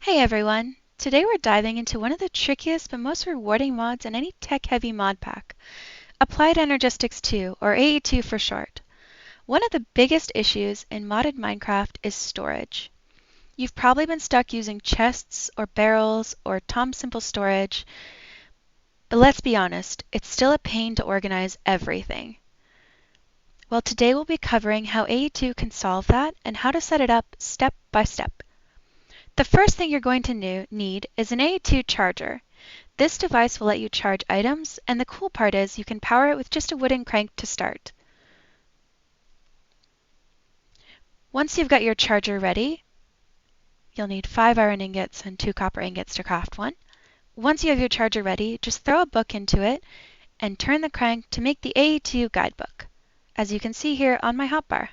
Hey everyone! Today we're diving into one of the trickiest but most rewarding mods in any tech-heavy mod pack, Applied Energistics 2, or AE2 for short. One of the biggest issues in modded Minecraft is storage. You've probably been stuck using chests or barrels or Tom Simple storage, but let's be honest, it's still a pain to organize everything. Well, today we'll be covering how AE2 can solve that and how to set it up step by step. The first thing you're going to need is an AE2 charger. This device will let you charge items, and the cool part is you can power it with just a wooden crank to start. Once you've got your charger ready, you'll need 5 iron ingots and 2 copper ingots to craft one. Once you have your charger ready, just throw a book into it and turn the crank to make the AE2 guidebook, as you can see here on my hotbar.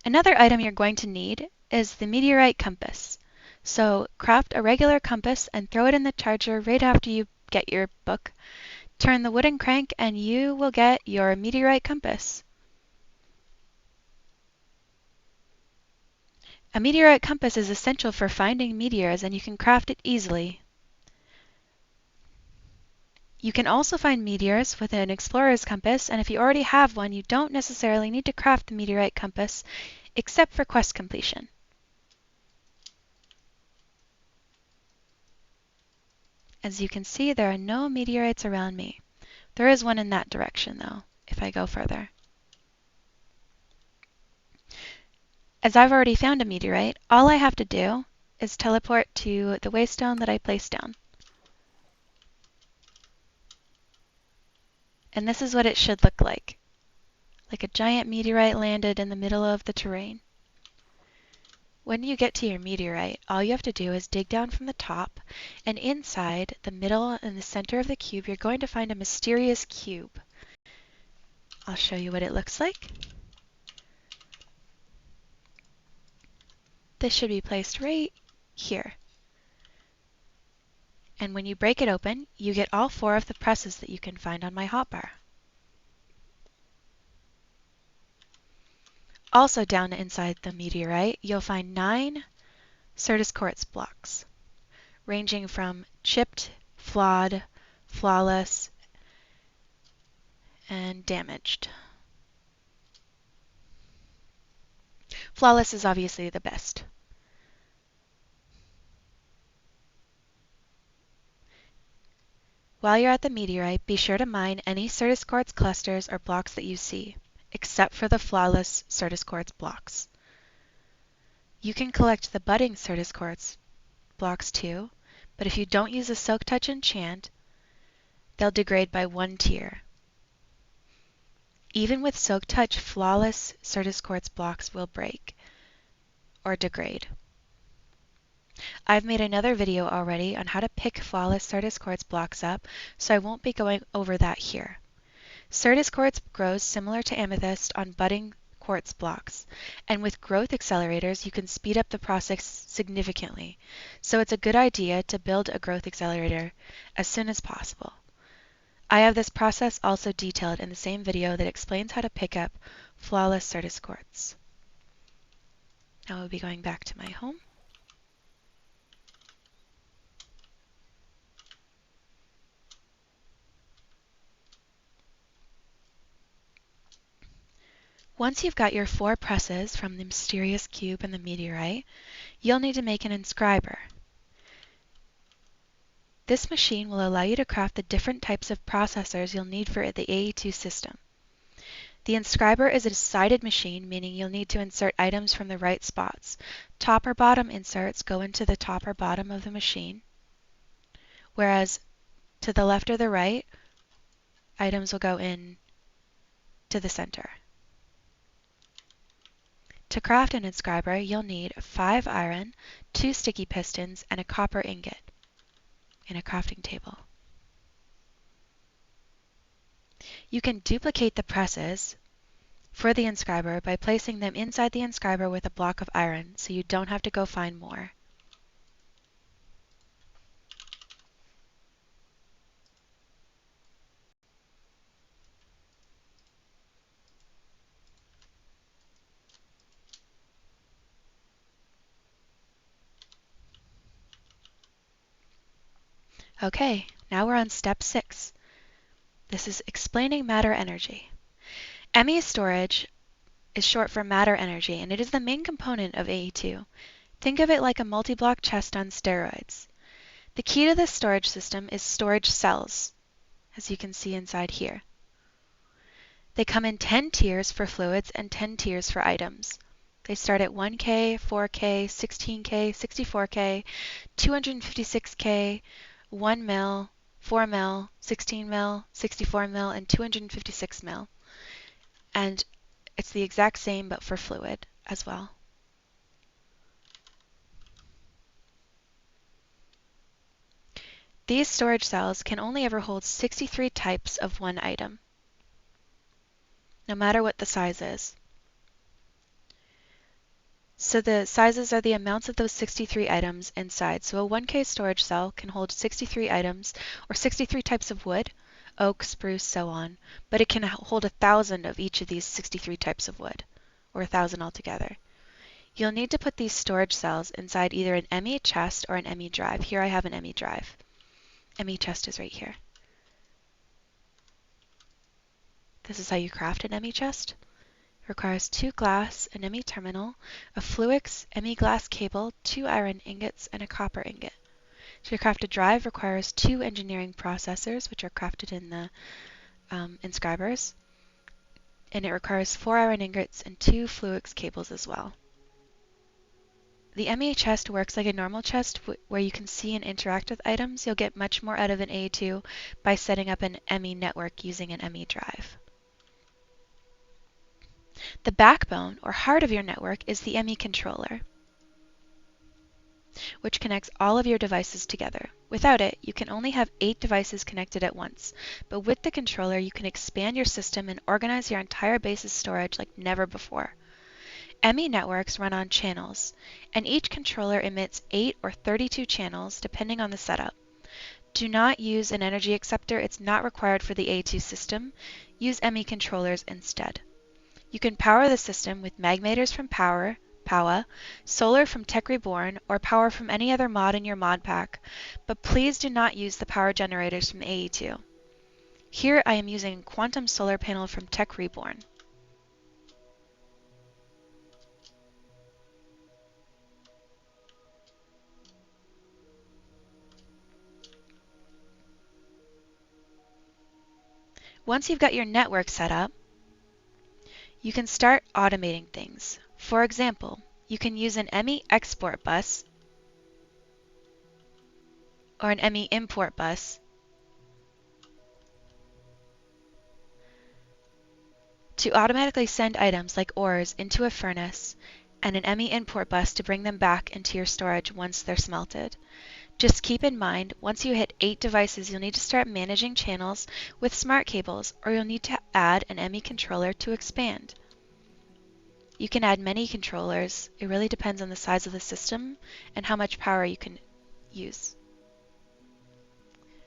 Another item you're going to need is the Meteorite compass. So craft a regular compass and throw it in the charger right after you get your book. Turn the wooden crank and you will get your Meteorite compass. A Meteorite compass is essential for finding meteors, and you can craft it easily. You can also find meteors with an explorer's compass, and if you already have one, you don't necessarily need to craft the Meteorite compass, except for quest completion. As you can see, there are no meteorites around me. There is one in that direction, though, if I go further. As I've already found a meteorite, all I have to do is teleport to the waystone that I placed down. And this is what it should look like a giant meteorite landed in the middle of the terrain. When you get to your meteorite, all you have to do is dig down from the top, and inside the middle and the center of the cube, you're going to find a mysterious cube. I'll show you what it looks like. This should be placed right here. And when you break it open, you get all 4 of the presses that you can find on my hotbar. Also down inside the meteorite, you'll find 9 Certus quartz blocks, ranging from chipped, flawed, flawless, and damaged. Flawless is obviously the best. While you're at the meteorite, be sure to mine any Certus quartz clusters or blocks that you see, except for the flawless Certus quartz blocks. You can collect the budding Certus quartz blocks too, but if you don't use a Silk Touch enchant, they'll degrade by 1 tier. Even with Silk Touch, flawless Certus quartz blocks will break or degrade. I've made another video already on how to pick flawless Certus quartz blocks up, so I won't be going over that here. Certus quartz grows similar to amethyst on budding quartz blocks, and with growth accelerators you can speed up the process significantly, so it's a good idea to build a growth accelerator as soon as possible. I have this process also detailed in the same video that explains how to pick up flawless Certus quartz. Now we'll be going back to my home. Once you've got your 4 presses from the mysterious cube and the meteorite, you'll need to make an inscriber. This machine will allow you to craft the different types of processors you'll need for the AE2 system. The inscriber is a sided machine, meaning you'll need to insert items from the right spots. Top or bottom inserts go into the top or bottom of the machine, whereas to the left or the right, items will go in to the center. To craft an inscriber, you'll need 5 iron, 2 sticky pistons, and a copper ingot in a crafting table. You can duplicate the presses for the inscriber by placing them inside the inscriber with a block of iron, so you don't have to go find more. Okay, now we're on step 6. This is explaining matter energy. Emi storage is short for matter energy, and it is the main component of AE2. Think of it like a multi-block chest on steroids. The key to this storage system is storage cells, as you can see inside here. They come in 10 tiers for fluids and 10 tiers for items. They start at 1K, 4K, 16K, 64K, 256K, 1 mil, 4 mil, 16 mil, 64 mil, and 256 mil. And it's the exact same but for fluid as well. These storage cells can only ever hold 63 types of one item, no matter what the size is. So the sizes are the amounts of those 63 items inside. So a 1K storage cell can hold 63 items or 63 types of wood, oak, spruce, so on, but it can hold 1,000 of each of these 63 types of wood, or 1,000 altogether. You'll need to put these storage cells inside either an Emi chest or an Emi drive. Here I have an Emi drive. Emi chest is right here. This is how you craft an Emi chest. Requires 2 glass, an Emi terminal, a Fluix Emi glass cable, 2 iron ingots, and a copper ingot. To craft a drive requires 2 engineering processors, which are crafted in the Inscribers, and it requires 4 iron ingots and 2 Fluix cables as well. The Emi chest works like a normal chest where you can see and interact with items. You'll get much more out of an AE2 by setting up an Emi network using an Emi drive. The backbone, or heart of your network, is the Emi controller, which connects all of your devices together. Without it, you can only have 8 devices connected at once, but with the controller, you can expand your system and organize your entire base's storage like never before. Emi networks run on channels, and each controller emits 8 or 32 channels, depending on the setup. Do not use an energy acceptor. It's not required for the AE2 system. Use Emi controllers instead. You can power the system with magmators from Powah, solar from Tech Reborn, or power from any other mod in your Modpack, but please do not use the power generators from the AE2. Here I am using quantum solar panel from Tech Reborn. Once you've got your network set up, you can start automating things. For example, you can use an Emi export bus or an Emi import bus to automatically send items like ores into a furnace, and an Emi import bus to bring them back into your storage once they're smelted. Just keep in mind, once you hit 8 devices, you'll need to start managing channels with smart cables, or you'll need to add an Emi controller to expand. You can add many controllers. It really depends on the size of the system and how much power you can use.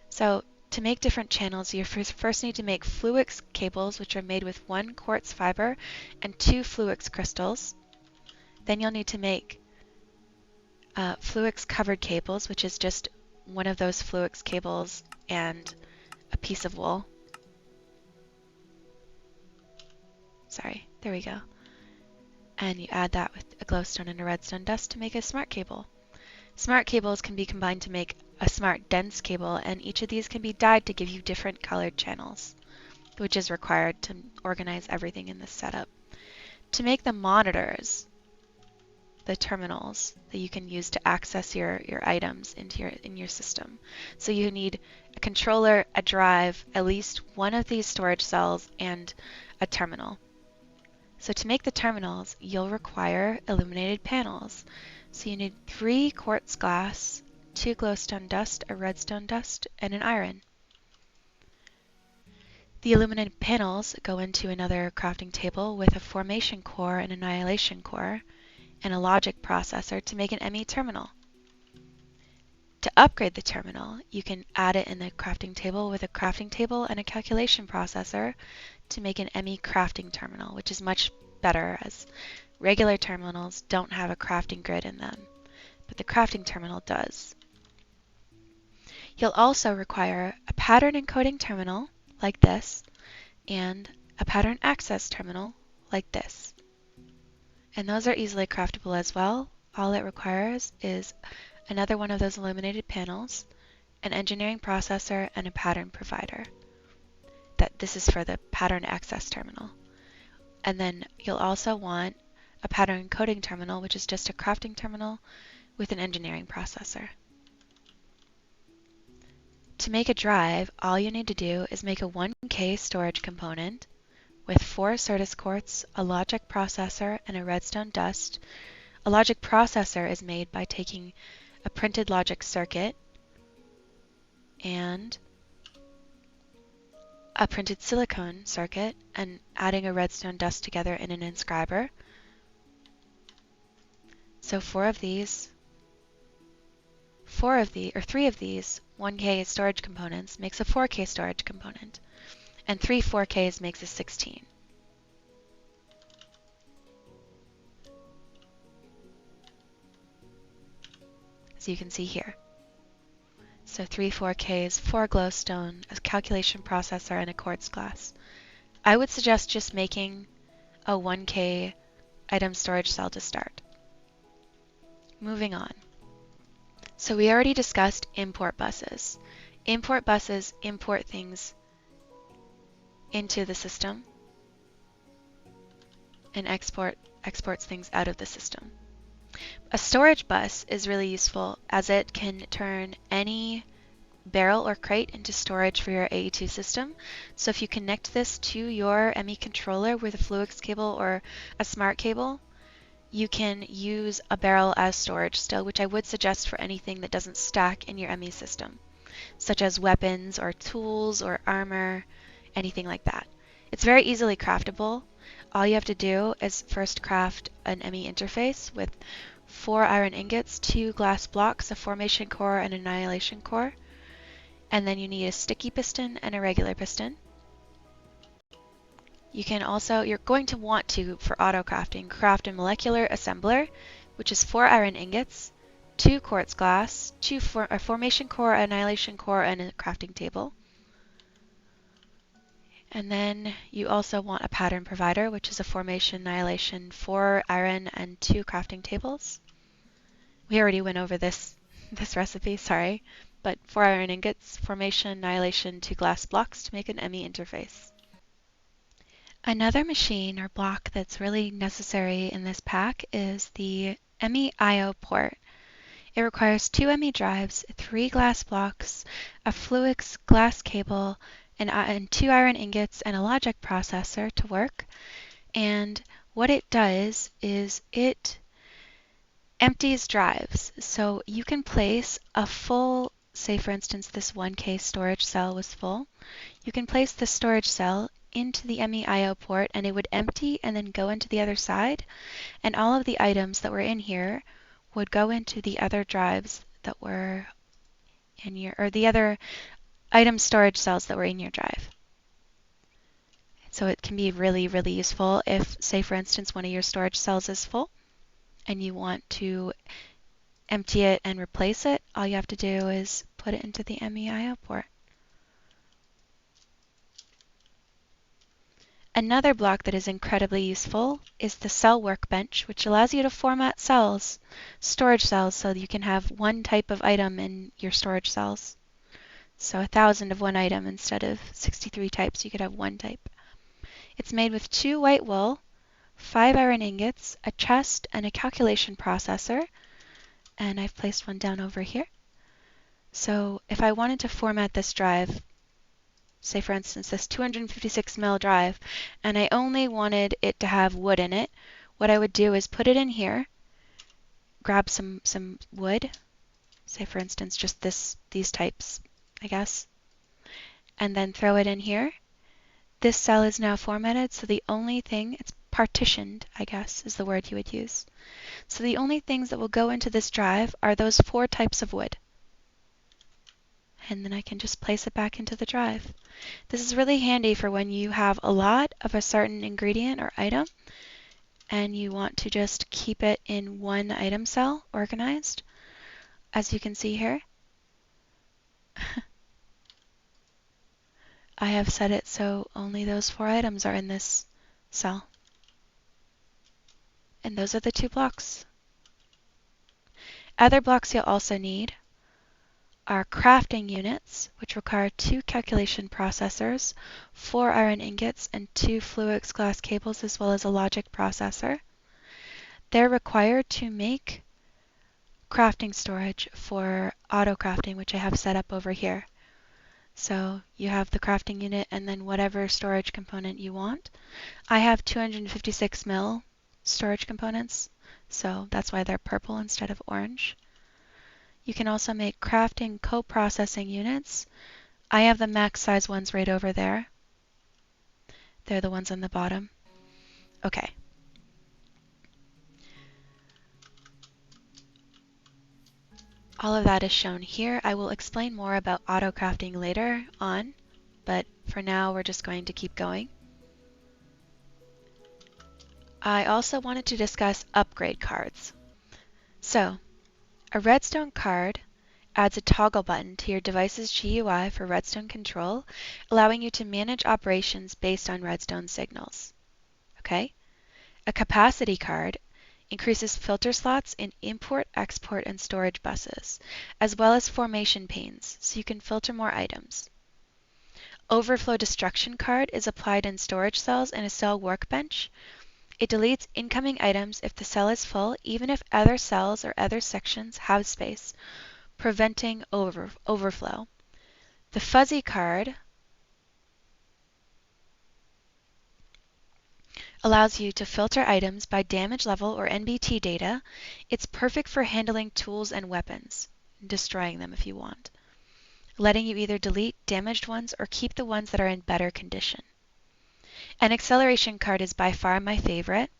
So to make different channels, you first need to make Fluix cables, which are made with 1 quartz fiber and 2 Fluix crystals. Then you'll need to make Fluix covered cables, which is just one of those Fluix cables and a piece of wool. Sorry, there we go. And you add that with a glowstone and a redstone dust to make a smart cable. Smart cables can be combined to make a smart dense cable, and each of these can be dyed to give you different colored channels, which is required to organize everything in this setup. To make the monitors, the terminals that you can use to access your items in your system. So you need a controller, a drive, at least one of these storage cells, and a terminal. So to make the terminals, you'll require illuminated panels. So you need 3 quartz glass, 2 glowstone dust, a redstone dust, and an iron. The illuminated panels go into another crafting table with a formation core, an annihilation core, and a logic processor to make an Emi terminal. To upgrade the terminal, you can add it in the crafting table with a crafting table and a calculation processor to make an Emi Crafting terminal, which is much better as regular terminals don't have a crafting grid in them, but the crafting terminal does. You'll also require a pattern encoding terminal like this and a pattern access terminal like this. And those are easily craftable as well. All it requires is another one of those illuminated panels, an engineering processor, and a pattern provider. This is for the pattern access terminal. And then you'll also want a pattern encoding terminal, which is just a crafting terminal with an engineering processor. To make a drive, all you need to do is make a 1K storage component with 4 Certus quartz, a logic processor, and a redstone dust. A logic processor is made by taking a printed logic circuit and a printed silicone circuit and adding a redstone dust together in an inscriber. So 3 of these 1K storage components makes a 4K storage component, and 3 4Ks makes a 16. As you can see here. So 3 4Ks, 4 glowstone, a calculation processor, and a quartz glass. I would suggest just making a 1K item storage cell to start. Moving on. So we already discussed import buses. Import buses import things into the system and exports things out of the system. A storage bus is really useful as it can turn any barrel or crate into storage for your AE2 system. So if you connect this to your Emi controller with a Fluix cable or a smart cable, you can use a barrel as storage still, which I would suggest for anything that doesn't stack in your Emi system, such as weapons or tools or armor, anything like that. It's very easily craftable. All you have to do is first craft an Emi interface with 4 iron ingots, 2 glass blocks, a formation core, and an annihilation core. And then you need a sticky piston and a regular piston. You can also, you're going to want to, for autocrafting, craft a molecular assembler, which is 4 iron ingots, 2 quartz glass, a formation core, annihilation core, and a crafting table. And then you also want a pattern provider, which is a formation, annihilation, 4 iron, and 2 crafting tables. We already went over this recipe, sorry, but 4 iron ingots, formation, annihilation, 2 glass blocks to make an Emi interface. Another machine or block that's really necessary in this pack is the Emi I/O port. It requires 2 Emi drives, 3 glass blocks, a Fluix glass cable, and 2 iron ingots and a logic processor to work. And what it does is it empties drives. So you can place a full, say for instance this 1K storage cell was full, you can place the storage cell into the Emi I/O port and it would empty and then go into the other side, and all of the items that were in here would go into the other drives that were in your, or the other item storage cells that were in your drive. So it can be really, really useful if, say for instance, one of your storage cells is full and you want to empty it and replace it. All you have to do is put it into the Emi I/O port. Another block that is incredibly useful is the cell workbench, which allows you to format cells, storage cells, so that you can have one type of item in your storage cells. So 1,000 of one item instead of 63 types, you could have one type. It's made with 2 white wool, 5 iron ingots, a chest, and a calculation processor. And I've placed one down over here. So if I wanted to format this drive, say for instance this 256 mil drive, and I only wanted it to have wood in it, what I would do is put it in here, grab some wood, say for instance just these types, I guess, and then throw it in here. This cell is now formatted, so the only thing, it's partitioned, I guess is the word you would use. So the only things that will go into this drive are those 4 types of wood. And then I can just place it back into the drive. This is really handy for when you have a lot of a certain ingredient or item and you want to just keep it in one item cell organized, as you can see here. I have set it so only those 4 items are in this cell. And those are the 2 blocks. Other blocks you'll also need are crafting units, which require 2 calculation processors, 4 iron ingots, and 2 fluix glass cables, as well as a logic processor. They're required to make crafting storage for Autocrafting, which I have set up over here. So you have the crafting unit and then whatever storage component you want. I have 256 mil storage components, so that's why they're purple instead of orange. You can also make crafting co-processing units. I have the max size ones right over there. They're the ones on the bottom. Okay. All of that is shown here. I will explain more about Autocrafting later on, but for now we're just going to keep going. I also wanted to discuss upgrade cards. So, a redstone card adds a toggle button to your device's GUI for redstone control, allowing you to manage operations based on redstone signals. Okay? A capacity card increases filter slots in import, export, and storage buses, as well as formation panes, so you can filter more items. Overflow destruction card is applied in storage cells in a cell workbench. It deletes incoming items if the cell is full, even if other cells or other sections have space, preventing overflow. The fuzzy card allows you to filter items by damage level or NBT data. It's perfect for handling tools and weapons, destroying them if you want, letting you either delete damaged ones or keep the ones that are in better condition. An acceleration card is by far my favorite.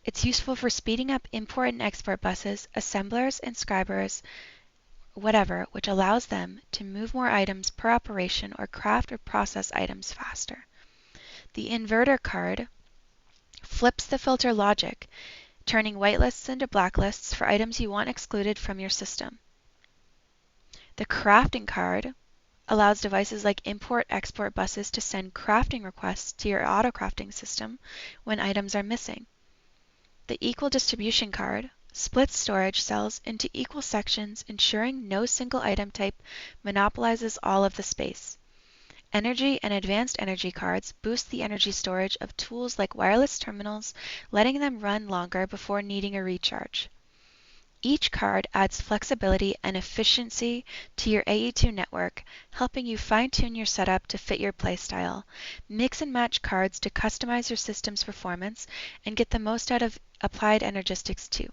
It's useful for speeding up import and export buses, assemblers, inscribers, whatever, which allows them to move more items per operation or craft or process items faster. The inverter card flips the filter logic, turning whitelists into blacklists for items you want excluded from your system. The crafting card allows devices like import-export buses to send crafting requests to your Autocrafting system when items are missing. The equal distribution card splits storage cells into equal sections, ensuring no single item type monopolizes all of the space. Energy and advanced energy cards boost the energy storage of tools like wireless terminals, letting them run longer before needing a recharge. Each card adds flexibility and efficiency to your AE2 network, helping you fine-tune your setup to fit your playstyle. Mix and match cards to customize your system's performance and get the most out of Applied Energistics 2.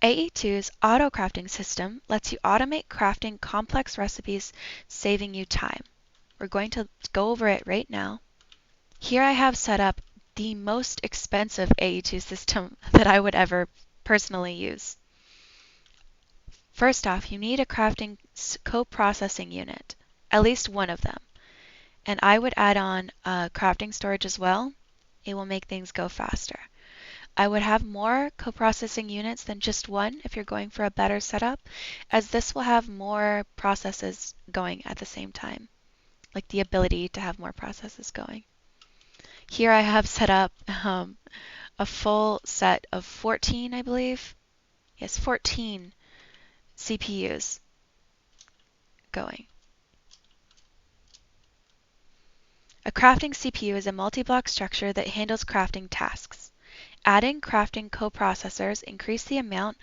AE2's Autocrafting system lets you automate crafting complex recipes, saving you time. We're going to go over it right now. Here I have set up the most expensive AE2 system that I would ever personally use. First off, you need a crafting co-processing unit, at least one of them. And I would add on crafting storage as well. It will make things go faster. I would have more co-processing units than just one if you're going for a better setup, as this will have more processes going at the same time, like the ability to have more processes going. Here I have set up a full set of 14, I believe. Yes, 14 CPUs going. A crafting CPU is a multi-block structure that handles crafting tasks. Adding crafting coprocessors increase the amount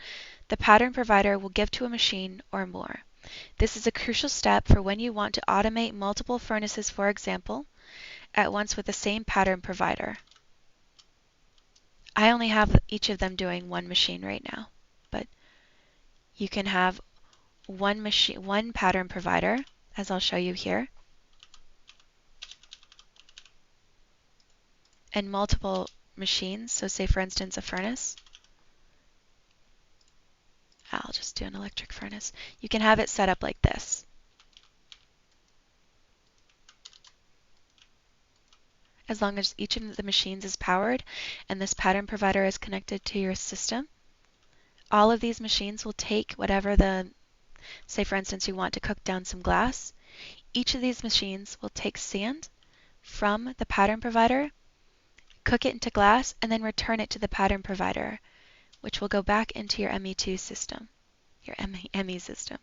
the pattern provider will give to a machine or more. This is a crucial step for when you want to automate multiple furnaces, for example, at once with the same pattern provider. I only have each of them doing one machine right now, but you can have one pattern provider, as I'll show you here, and multiple machines. So say for instance a furnace. I'll just do an electric furnace. You can have it set up like this. As long as each of the machines is powered and this pattern provider is connected to your system, all of these machines will take whatever say for instance you want to cook down some glass. Each of these machines will take sand from the pattern provider, cook it into glass, and then return it to the pattern provider, which will go back into your Emi2 system, your Emi system.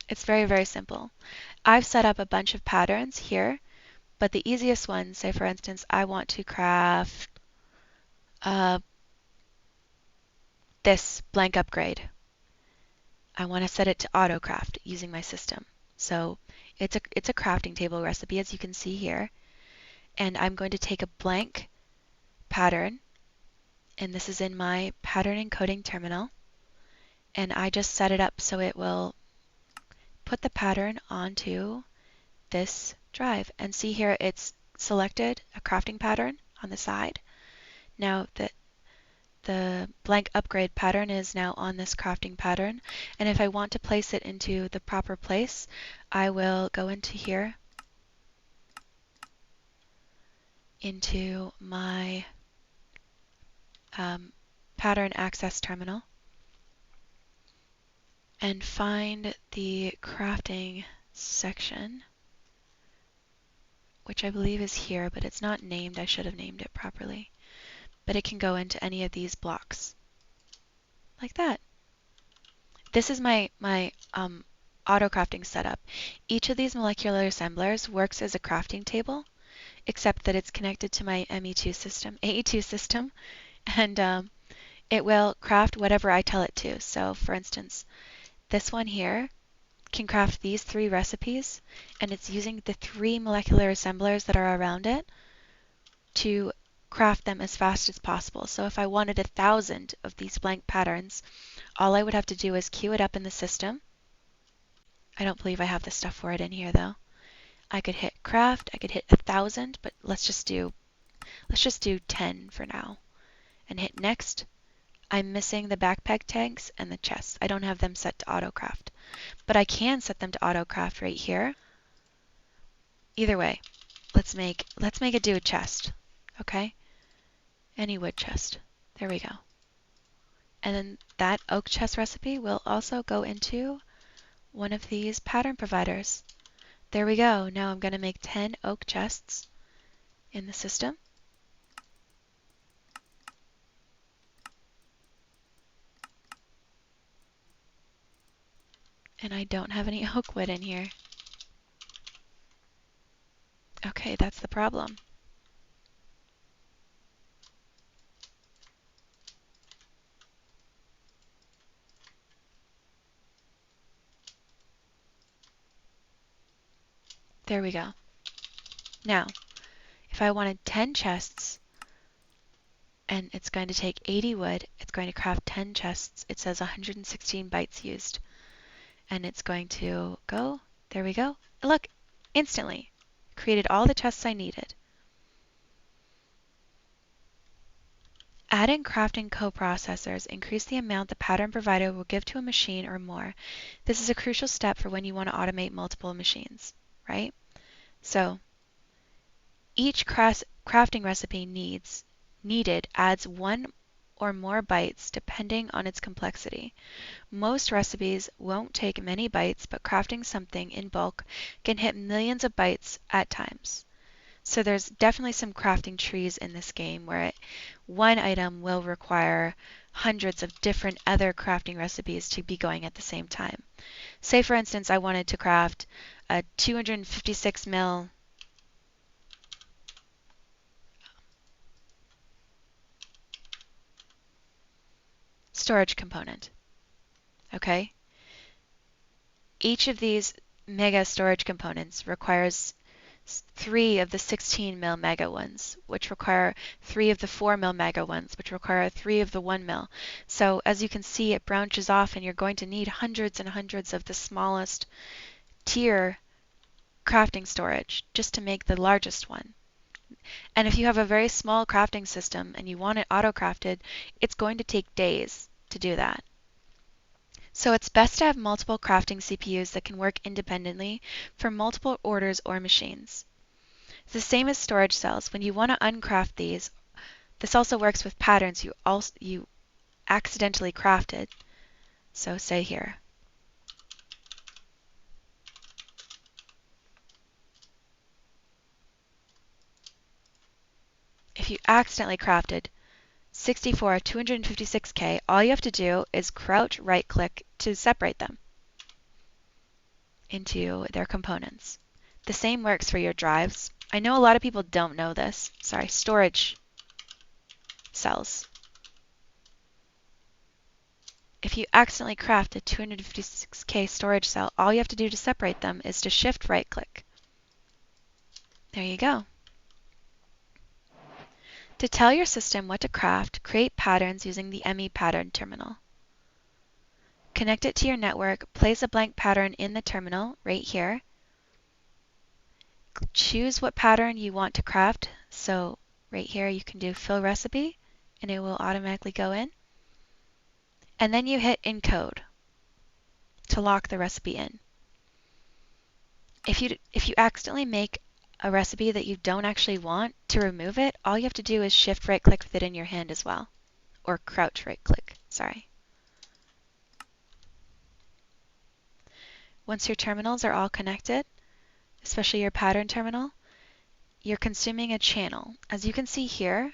It's very, very simple. I've set up a bunch of patterns here, but the easiest one, say for instance, I want to craft this blank upgrade. I want to set it to Autocraft using my system. So it's a crafting table recipe, as you can see here. And I'm going to take a blank pattern, and this is in my pattern encoding terminal. And I just set it up so it will put the pattern onto this drive. And see here, it's selected a crafting pattern on the side. Now the blank upgrade pattern is now on this crafting pattern. And if I want to place it into the proper place, I will go into here, into my pattern access terminal, and find the crafting section, which I believe is here, but it's not named. I should have named it properly. But it can go into any of these blocks, like that. This is my auto-crafting setup. Each of these molecular assemblers works as a crafting table, except that it's connected to my AE2 system, and it will craft whatever I tell it to. So for instance, this one here can craft these 3 recipes, and it's using the 3 molecular assemblers that are around it to craft them as fast as possible. So if I wanted 1,000 of these blank patterns, all I would have to do is queue it up in the system. I don't believe I have the stuff for it in here though. I could hit craft, I could hit 1,000, but let's just do 10 for now. And hit next. I'm missing the backpack tanks and the chests. I don't have them set to autocraft, but I can set them to autocraft right here. Either way, let's make it do a chest. Okay? Any wood chest. There we go. And then that oak chest recipe will also go into one of these pattern providers. There we go. Now I'm going to make 10 oak chests in the system. And I don't have any oak wood in here. Okay, that's the problem. There we go. Now, if I wanted 10 chests, and it's going to take 80 wood, it's going to craft 10 chests. It says 116 bytes used. And it's going to go, there we go. Look, instantly created all the chests I needed. Adding crafting coprocessors increase the amount the pattern provider will give to a machine or more. This is a crucial step for when you want to automate multiple machines, right? So each crafting recipe needed adds 1 or more bytes depending on its complexity. Most recipes won't take many bytes, but crafting something in bulk can hit millions of bytes at times. So there's definitely some crafting trees in this game where one item will require hundreds of different other crafting recipes to be going at the same time. Say for instance I wanted to craft a 256 mil storage component. Okay? Each of these mega storage components requires 3 of the 16 mil mega ones, which require 3 of the 4 mil mega ones, which require 3 of the 1 mil. So as you can see, it branches off, and you're going to need hundreds and hundreds of the smallest tier crafting storage just to make the largest one. And if you have a very small crafting system and you want it auto-crafted, it's going to take days to do that. So it's best to have multiple crafting CPUs that can work independently for multiple orders or machines. It's the same as storage cells. When you want to uncraft these, this also works with patterns. You accidentally crafted, so say here, if you accidentally crafted 64 256K, all you have to do is crouch right click to separate them into their components. The same works for your drives. I know a lot of people don't know this. Sorry, storage cells. If you accidentally craft a 256K storage cell, all you have to do to separate them is to shift right click. There you go. To tell your system what to craft, create patterns using the Emi pattern terminal. Connect it to your network, place a blank pattern in the terminal right here. Choose what pattern you want to craft. So right here you can do fill recipe and it will automatically go in. And then you hit encode to lock the recipe in. If you accidentally make a recipe that you don't actually want, to remove it, all you have to do is shift right click with it in your hand as well. Or crouch right click, sorry. Once your terminals are all connected, especially your pattern terminal, you're consuming a channel. As you can see here,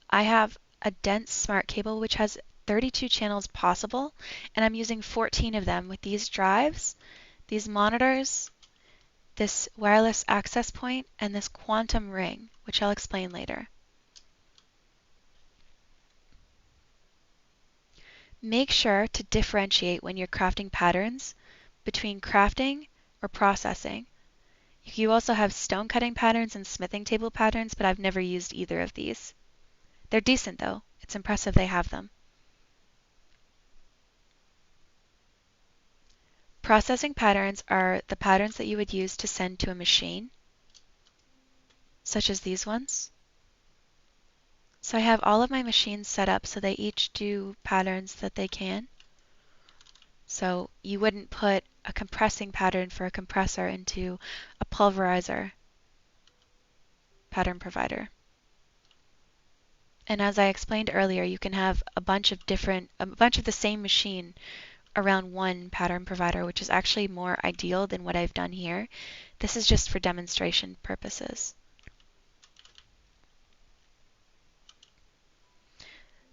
I have a dense smart cable which has 32 channels possible, and I'm using 14 of them with these drives, these monitors, this wireless access point, and this quantum ring, which I'll explain later. Make sure to differentiate when you're crafting patterns between crafting or processing. You also have stone cutting patterns and smithing table patterns, but I've never used either of these. They're decent though. It's impressive they have them. Processing patterns are the patterns that you would use to send to a machine, such as these ones. So I have all of my machines set up so they each do patterns that they can. So you wouldn't put a compressing pattern for a compressor into a pulverizer pattern provider. And as I explained earlier, you can have a bunch of the same machine around one pattern provider, which is actually more ideal than what I've done here. This is just for demonstration purposes.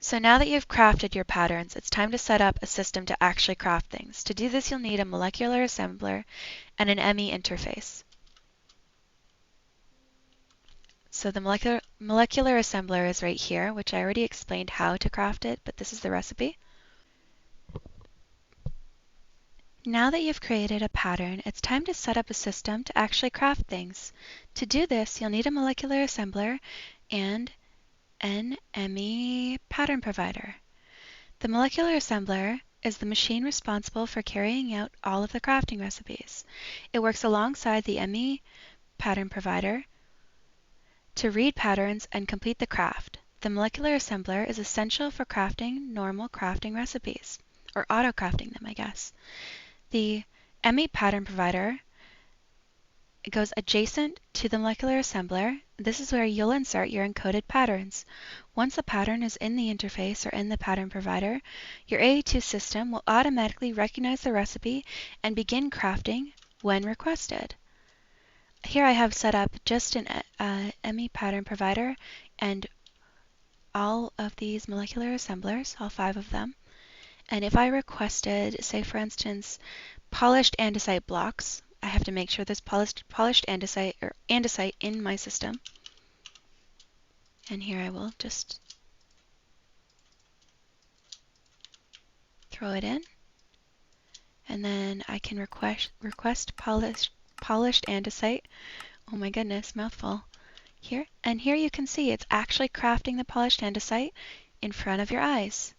So now that you've crafted your patterns, it's time to set up a system to actually craft things. To do this, you'll need a molecular assembler and an Emi interface. So the molecular assembler is right here, which I already explained how to craft it, but this is the recipe. Now that you've created a pattern, it's time to set up a system to actually craft things. To do this, you'll need a molecular assembler and an Emi pattern provider. The molecular assembler is the machine responsible for carrying out all of the crafting recipes. It works alongside the Emi pattern provider to read patterns and complete the craft. The molecular assembler is essential for crafting normal crafting recipes, or auto-crafting them, I guess. The Emi pattern provider goes adjacent to the molecular assembler. This is where you'll insert your encoded patterns. Once a pattern is in the interface or in the pattern provider, your AE2 system will automatically recognize the recipe and begin crafting when requested. Here I have set up just an Emi pattern provider and all of these molecular assemblers, all 5 of them. And if I requested, say for instance, polished andesite blocks, I have to make sure there's polished andesite in my system. And here I will just throw it in. And then I can request polished andesite. Oh my goodness, mouthful. Here. And here you can see it's actually crafting the polished andesite in front of your eyes.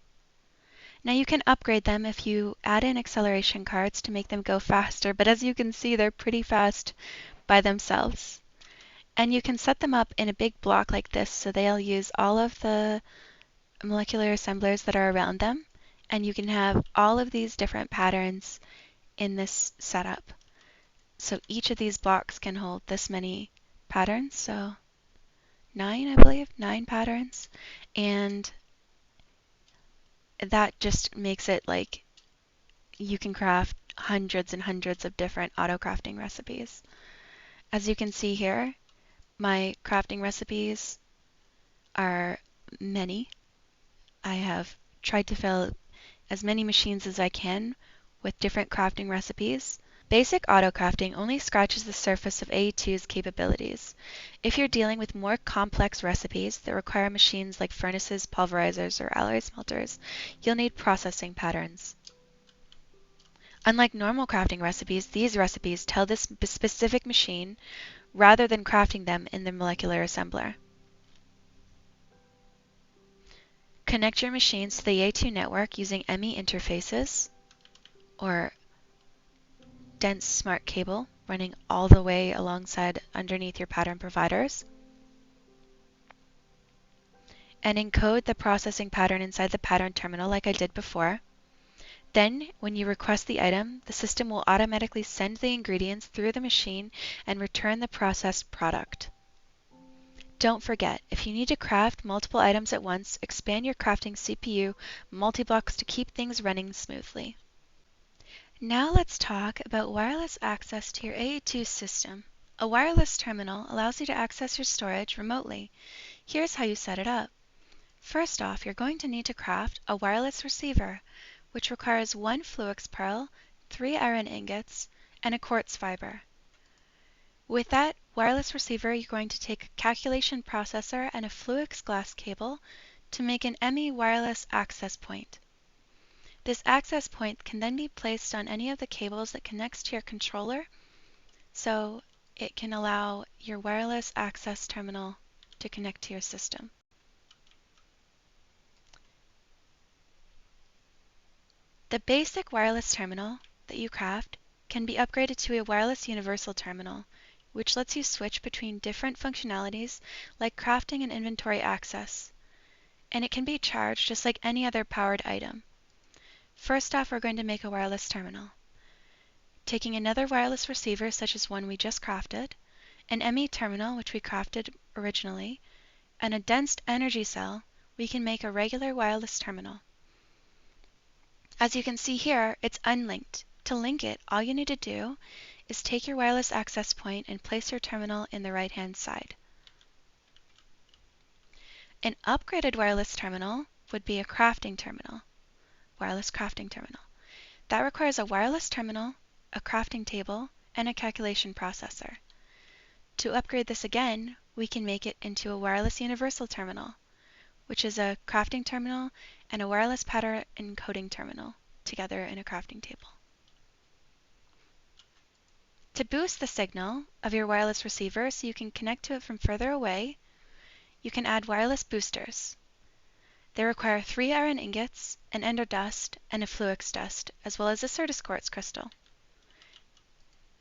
Now you can upgrade them if you add in acceleration cards to make them go faster, but as you can see, they're pretty fast by themselves. And you can set them up in a big block like this so they'll use all of the molecular assemblers that are around them, and you can have all of these different patterns in this setup. So each of these blocks can hold this many patterns, so 9, I believe, 9 patterns. And that just makes it like you can craft hundreds and hundreds of different auto-crafting recipes. As you can see here, my crafting recipes are many. I have tried to fill as many machines as I can with different crafting recipes. Basic auto-crafting only scratches the surface of AE2's capabilities. If you're dealing with more complex recipes that require machines like furnaces, pulverizers, or alloy smelters, you'll need processing patterns. Unlike normal crafting recipes, these recipes tell this specific machine rather than crafting them in the molecular assembler. Connect your machines to the AE2 network using Emi interfaces or dense smart cable running all the way alongside underneath your pattern providers, and encode the processing pattern inside the pattern terminal like I did before. Then, when you request the item, the system will automatically send the ingredients through the machine and return the processed product. Don't forget, if you need to craft multiple items at once, expand your crafting CPU multi-blocks to keep things running smoothly. Now let's talk about wireless access to your AE2 system. A wireless terminal allows you to access your storage remotely. Here's how you set it up. First off, you're going to need to craft a wireless receiver, which requires 1 Fluix pearl, 3 iron ingots, and a quartz fiber. With that wireless receiver, you're going to take a calculation processor and a Fluix glass cable to make an Emi wireless access point. This access point can then be placed on any of the cables that connects to your controller, so it can allow your wireless access terminal to connect to your system. The basic wireless terminal that you craft can be upgraded to a wireless universal terminal, which lets you switch between different functionalities like crafting and inventory access. And it can be charged just like any other powered item. First off, we're going to make a wireless terminal. Taking another wireless receiver, such as one we just crafted, an Emi terminal, which we crafted originally, and a dense energy cell, we can make a regular wireless terminal. As you can see here, it's unlinked. To link it, all you need to do is take your wireless access point and place your terminal in the right-hand side. An upgraded wireless terminal would be a crafting terminal. Wireless crafting terminal. That requires a wireless terminal, a crafting table, and a calculation processor. To upgrade this again, we can make it into a wireless universal terminal, which is a crafting terminal and a wireless pattern encoding terminal together in a crafting table. To boost the signal of your wireless receiver so you can connect to it from further away, you can add wireless boosters. They require 3 iron ingots, an ender dust, and a Fluix dust, as well as a Certus quartz crystal.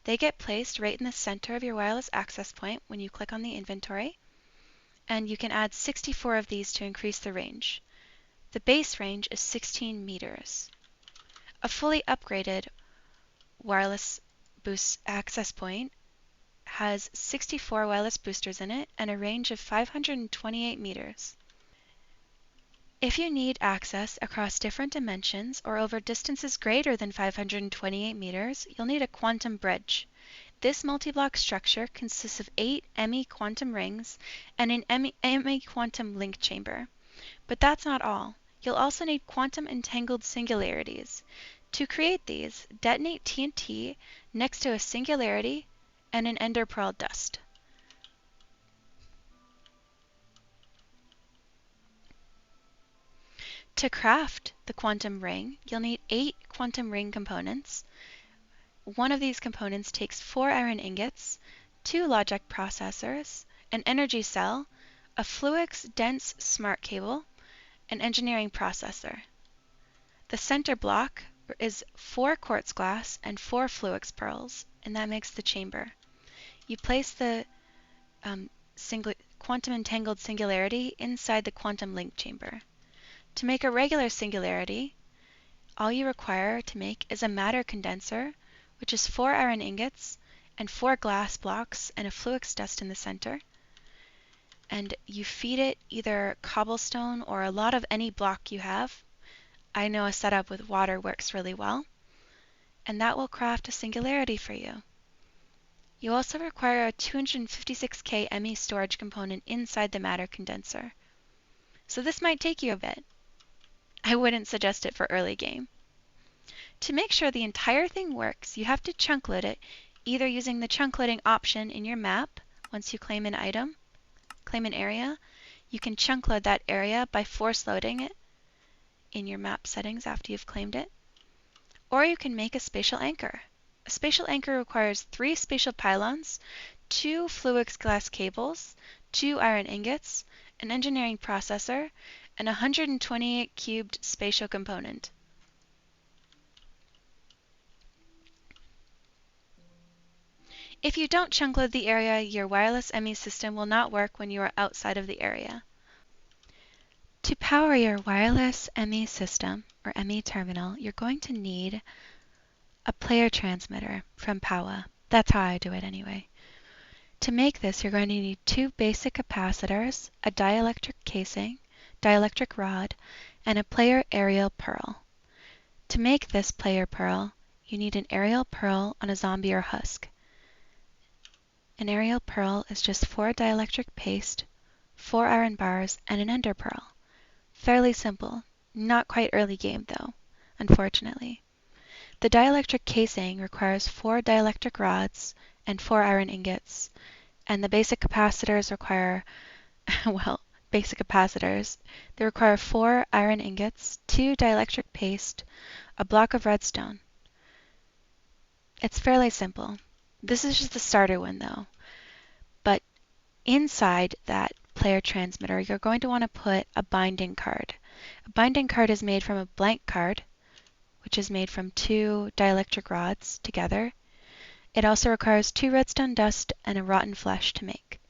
They get placed right in the center of your wireless access point when you click on the inventory, and you can add 64 of these to increase the range. The base range is 16 meters. A fully upgraded wireless boost access point has 64 wireless boosters in it and a range of 528 meters. If you need access across different dimensions or over distances greater than 528 meters, you'll need a quantum bridge. This multi-block structure consists of 8 Emi quantum rings and an Emi quantum link chamber. But that's not all. You'll also need quantum entangled singularities. To create these, detonate TNT next to a singularity and an ender pearl dust. To craft the quantum ring, you'll need 8 quantum ring components. One of these components takes 4 iron ingots, 2 logic processors, an energy cell, a Fluix dense smart cable, an engineering processor. The center block is 4 quartz glass and 4 Fluix pearls, and that makes the chamber. You place the quantum entangled singularity inside the quantum link chamber. To make a regular singularity, all you require to make is a matter condenser, which is 4 iron ingots and 4 glass blocks and a Fluix dust in the center. And you feed it either cobblestone or a lot of any block you have. I know a setup with water works really well, and that will craft a singularity for you. You also require a 256K Emi storage component inside the matter condenser. So this might take you a bit. I wouldn't suggest it for early game. To make sure the entire thing works, you have to chunk load it, either using the chunk loading option in your map. Once you claim an item, claim an area, you can chunk load that area by force loading it in your map settings after you've claimed it. Or you can make a spatial anchor. A spatial anchor requires 3 spatial pylons, 2 Fluix glass cables, 2 iron ingots, an engineering processor, and a 128 cubed spatial component. If you don't chunk load the area, your wireless Emi system will not work when you are outside of the area. To power your wireless Emi system, or Emi terminal, you're going to need a player transmitter from Powah. That's how I do it anyway. To make this, you're going to need 2 basic capacitors, a dielectric casing, dielectric rod, and a player aerial pearl. To make this player pearl, you need an aerial pearl on a zombie or husk. An aerial pearl is just 4 dielectric paste, 4 iron bars, and an ender pearl. Fairly simple. Not quite early game though, unfortunately. The dielectric casing requires 4 dielectric rods and 4 iron ingots, and the basic capacitors require, well, basic capacitors. They require 4 iron ingots, 2 dielectric paste, a block of redstone. It's fairly simple. This is just the starter one though. But inside that player transmitter, you're going to want to put a binding card. A binding card is made from a blank card, which is made from 2 dielectric rods together. It also requires 2 redstone dust and a rotten flesh to make.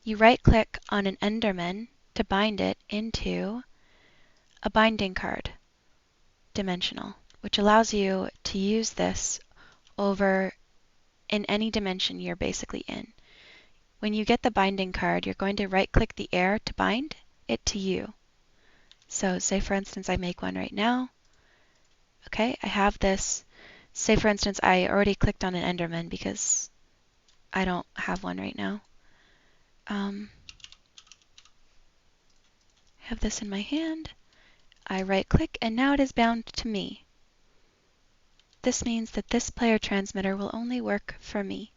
You right-click on an Enderman to bind it into a binding card, dimensional, which allows you to use this over in any dimension you're basically in. When you get the binding card, you're going to right-click the air to bind it to you. So say for instance I make one right now. Okay, I have this. Say for instance I already clicked on an Enderman because I don't have one right now. Have this in my hand. I right-click and now it is bound to me. This means that this player transmitter will only work for me.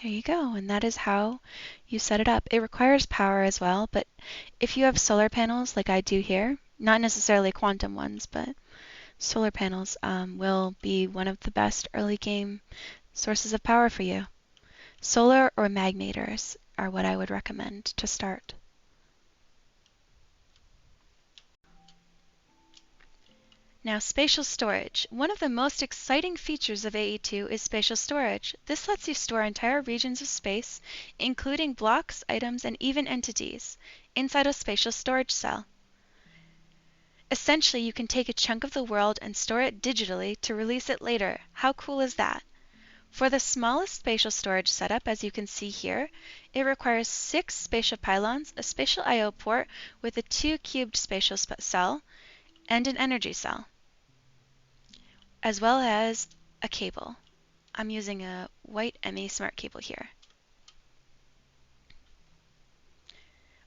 There you go, and that is how you set it up. It requires power as well, but if you have solar panels like I do here, not necessarily quantum ones, but solar panels will be one of the best early game sources of power for you. Solar or magnators are what I would recommend to start. Now, spatial storage. One of the most exciting features of AE2 is spatial storage. This lets you store entire regions of space, including blocks, items, and even entities, inside a spatial storage cell. Essentially, you can take a chunk of the world and store it digitally to release it later. How cool is that? For the smallest spatial storage setup, as you can see here, it requires 6 spatial pylons, a spatial I/O port with a 2-cubed spatial cell, and an energy cell, as well as a cable. I'm using a white Emi smart cable here.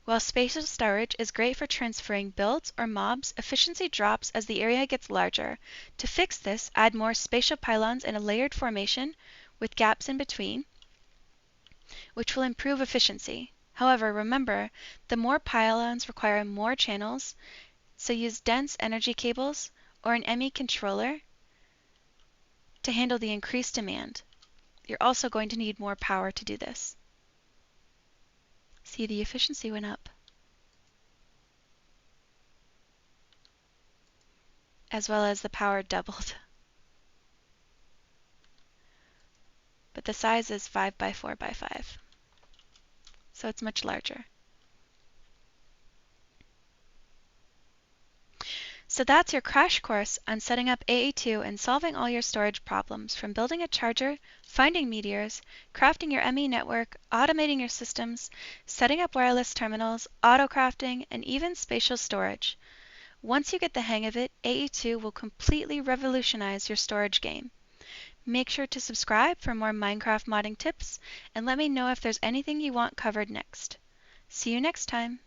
While spatial storage is great for transferring builds or mobs, efficiency drops as the area gets larger. To fix this, add more spatial pylons in a layered formation with gaps in between, which will improve efficiency. However, remember, the more pylons require more channels, so use dense energy cables or an Emi controller to handle the increased demand. You're also going to need more power to do this. See, the efficiency went up, as well as the power doubled. But the size is 5 by 4 by 5, so it's much larger. So that's your crash course on setting up AE2 and solving all your storage problems, from building a charger, finding meteors, crafting your Emi network, automating your systems, setting up wireless terminals, autocrafting, and even spatial storage. Once you get the hang of it, AE2 will completely revolutionize your storage game. Make sure to subscribe for more Minecraft modding tips, and let me know if there's anything you want covered next. See you next time.